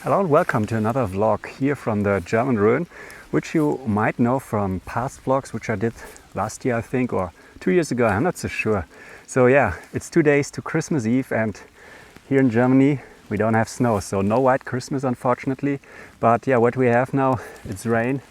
Hello and welcome to another vlog here from the German ruin, which you might know from past vlogs which I did last year I think, or 2 years ago, I'm not so sure. So yeah, it's 2 days to Christmas Eve, and here in Germany we don't have snow, so no white Christmas unfortunately. But yeah, what we have now, it's rain,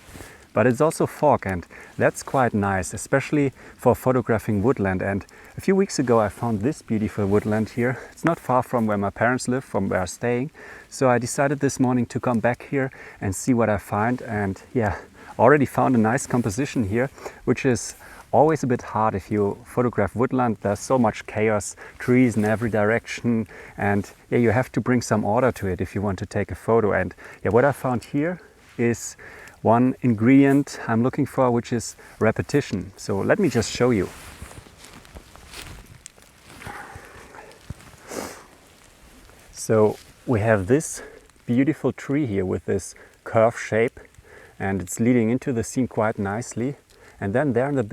but it's also fog, and that's quite nice, especially for photographing woodland. And a few weeks ago I found this beautiful woodland here. It's not far from where my parents live, from where I'm staying. So I decided this morning to come back here and see what I find. And yeah, already found a nice composition here, which is always a bit hard if you photograph woodland. There's so much chaos, trees in every direction, and yeah, you have to bring some order to it if you want to take a photo. And yeah, what I found here is one ingredient I'm looking for, which is repetition. So let me just show you. So we have this beautiful tree here with this curved shape, and it's leading into the scene quite nicely. And then there in the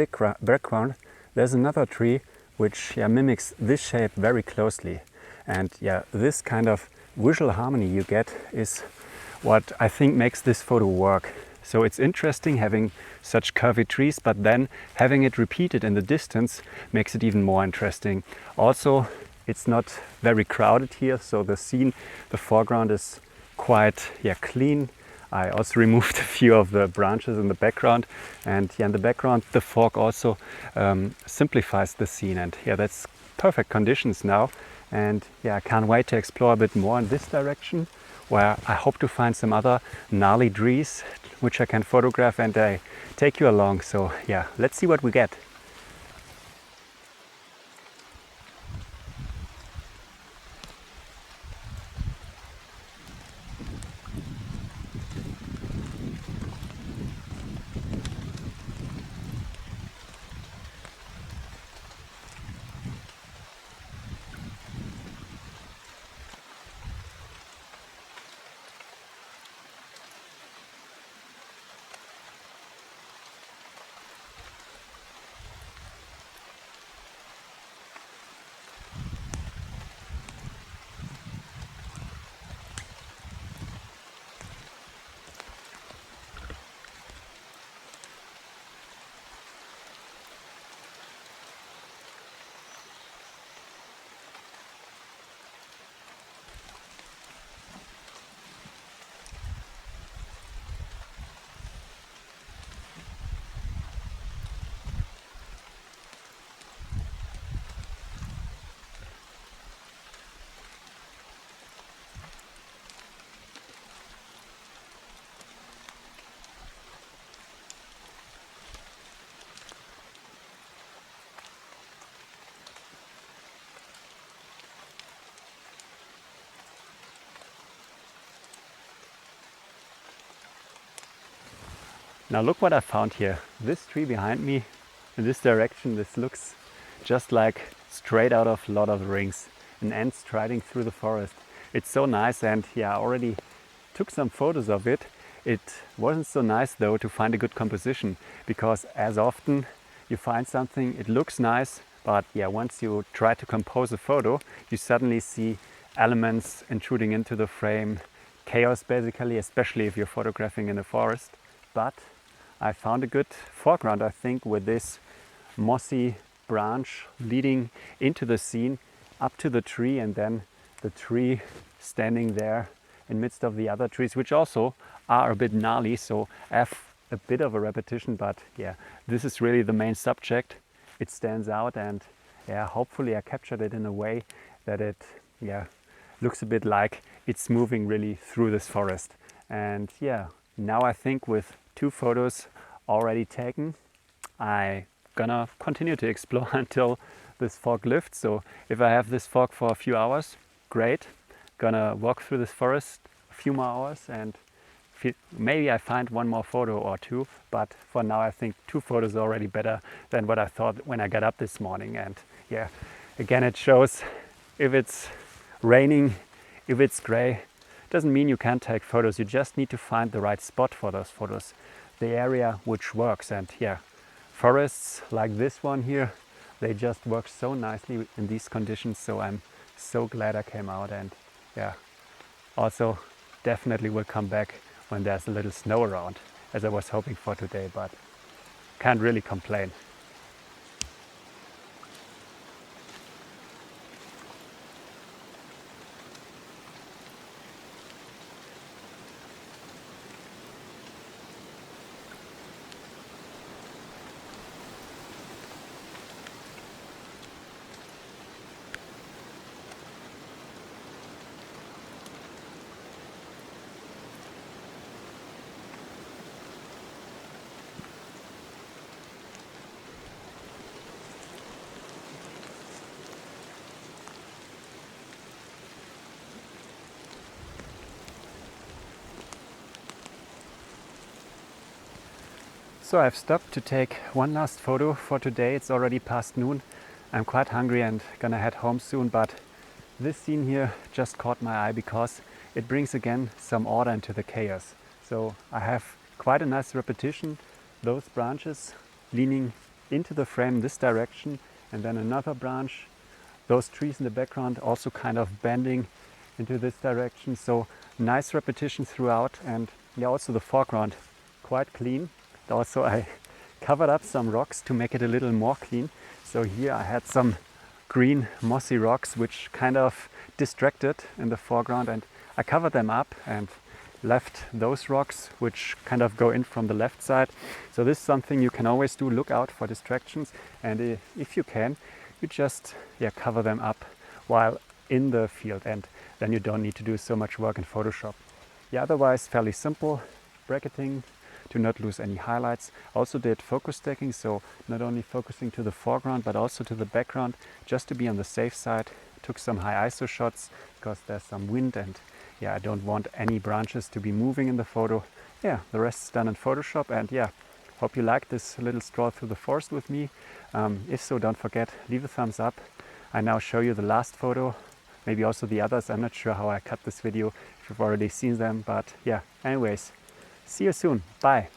background there's another tree which mimics this shape very closely. And yeah, this kind of visual harmony you get is what I think makes this photo work. So it's interesting having such curvy trees, but then having it repeated in the distance makes it even more interesting. Also, it's not very crowded here, so the scene, the foreground is quite clean. I also removed a few of the branches in the background, and in the background the fog also simplifies the scene. And that's perfect conditions now. And I can't wait to explore a bit more in this direction, where I hope to find some other gnarly trees which I can photograph, and I take you along. So let's see what we get. Now look what I found here. This tree behind me, in this direction, this looks just like straight out of Lord of the Rings. An ant striding through the forest. It's so nice, and yeah, I already took some photos of it. It wasn't so nice though to find a good composition, because as often you find something, it looks nice, but yeah, once you try to compose a photo, you suddenly see elements intruding into the frame, chaos basically, especially if you're photographing in a forest. But I found a good foreground, I think, with this mossy branch leading into the scene up to the tree, and then the tree standing there in midst of the other trees, which also are a bit gnarly, so I have a bit of a repetition, but yeah, this is really the main subject. It stands out, and yeah, hopefully I captured it in a way that it looks a bit like it's moving really through this forest. And yeah, now I think with 2 photos already taken, I'm gonna continue to explore until this fog lifts. So if I have this fog for a few hours, great. Gonna walk through this forest a few more hours, and maybe I find 1 more photo or 2, but for now I think 2 photos are already better than what I thought when I got up this morning. And yeah, again, it shows if it's raining, if it's gray, doesn't mean you can't take photos. You just need to find the right spot for those photos, the area which works. And yeah, forests like this one here, they just work so nicely in these conditions. So I'm so glad I came out, and yeah, also definitely will come back when there's a little snow around, as I was hoping for today, but can't really complain. So I've stopped to take one last photo for today. It's already past noon. I'm quite hungry and gonna head home soon, but this scene here just caught my eye because it brings again some order into the chaos. So I have quite a nice repetition, those branches leaning into the frame this direction, and then another branch, those trees in the background also kind of bending into this direction. So nice repetition throughout, and yeah, also the foreground quite clean. Also I covered up some rocks to make it a little more clean. So here I had some green mossy rocks which kind of distracted in the foreground, and I covered them up and left those rocks which kind of go in from the left side. So this is something you can always do, look out for distractions, and if you can, you just cover them up while in the field, and then you don't need to do so much work in Photoshop. Otherwise fairly simple, bracketing to not lose any highlights. Also did focus stacking, so not only focusing to the foreground but also to the background, just to be on the safe side. Took some high ISO shots because there's some wind, and I don't want any branches to be moving in the photo. The rest is done in Photoshop, and hope you liked this little stroll through the forest with me. If so, don't forget, leave a thumbs up. I now show you the last photo, maybe also the others. I'm not sure how I cut this video, if you've already seen them, but anyways, see you soon. Bye.